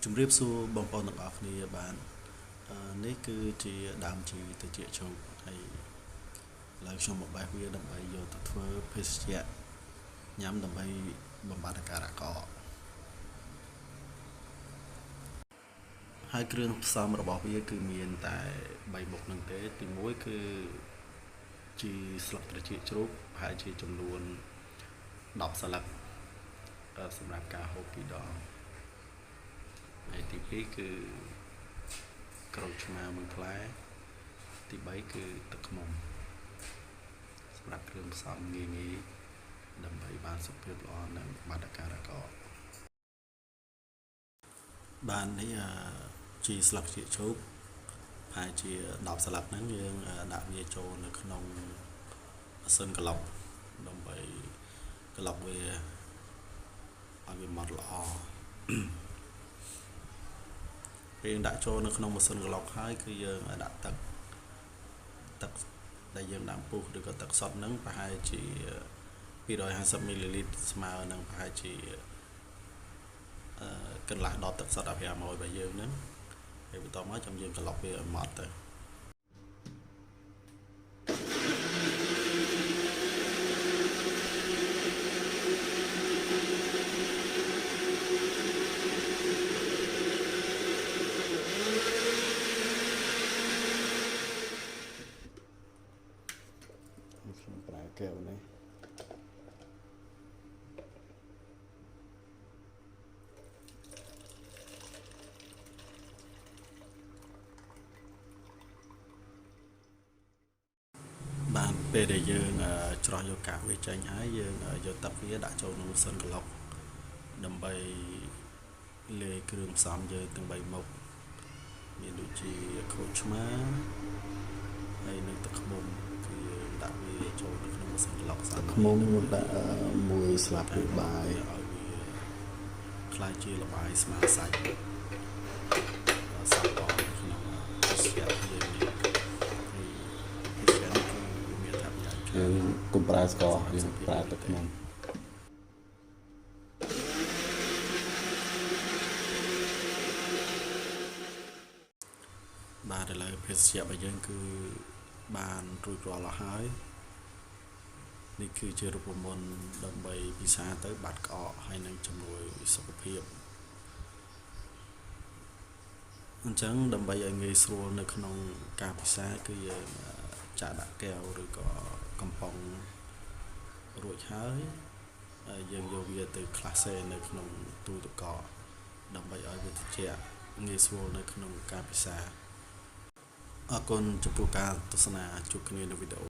ជំរាបសួរបងប្អូនទាំងអស់គ្នាបាននេះគឺជាដើមជីទៅជាជោគហើយឡើយខ្ញុំមកបែបវាដើម្បីយកទៅធ្វើភេសជ្ជៈញ៉ាំដើម្បីបំបត្តិអាការៈកកហើយគ្រឿងផ្សំរបស់វាគឺមានតែ3មុខនឹងទេទី1គឺជាស្លឹកត្រចៀកជ្រូកប្រហែលជាចំនួន10សន្លឹកសម្រាប់ការហូប2ដងហើយទី2គឺក្រូចឆ្មា1ផ្លែទី3គឺទឹកឃ្មុំសម្រាប់គ្រឿងផ្សំងាយៗដើម្បីបានសុខភាពល្អនិងបាត់អាការៈកកបាននេះជីស្លឹកជាជ្រូកប្រហែលជា10សន្លឹកហ្នឹងយើងដាក់វាចូលនៅក្នុងម៉ាស៊ីនក្លុកដើម្បីក្លុកវាឲ្យវាម៉ត់ល្អពេលដាក់ចូលនៅក្នុងម៉ាស៊ីនក្លុកហើយគឺយើងដាក់ទឹកដែលយើងដាក់ពុះឬក៏ទឹកសុទ្ធហ្នឹងប្រហែលជា250មីលីលីត្រស្មើនឹងប្រហែលជាកន្លះដបទឹកសុទ្ធ1500របស់យើងហ្នឹងហើយបន្ទាប់មកចាំយើងក្លុកវាឲ្យម៉ត់ទៅខ្ញុំប្រើកែវនេះបានពេលដែលយើងច្រោះយកកាកវាចេញហើយយើងយកទឹកវាដាក់ចូលក្នុងម៉ាស៊ីនក្លុកដើម្បីលាយគ្រឿងផ្សំយើងទាំង3មុខមានដូចជាក្រូចឆ្មាហើយនិងទឹកឃ្មុំគឺយើងដាក់វាចូលនៅក្នុងម៉ាស៊ីនក្លុកទឹកឃ្មុំដាក់1ស្លាបព្រាបាយឲ្យវាคล้ายជាល្បាយស្មើសាច់សាច់បងក្នុងស្គាល់យើងនេះយើងកុំប្រើស្ករយើងប្រើទឹកឃ្មុំបាទឥឡូវភេសជ្ជៈរបស់យើងគឺបានរួចរាល់ហើយនេះគឺជារូបមន្តដើម្បីពិសាទៅបាត់ក្អកហើយនឹងជំនួយសុខភាពអញ្ចឹងដើម្បីឲ្យងាយស្រួលនៅក្នុងការពិសាគឺយើងចាក់ដាក់កែវឬក៏កំប៉ុងរួចហើយយើងយកវាទៅក្លាសេនៅក្នុងទូទឹកកកដើម្បីឲ្យវាត្រជាក់ងាយស្រួលនៅក្នុងការពិសាអរគុណចំពោះការទស្សនាជួបគ្នានៅវីដេអូ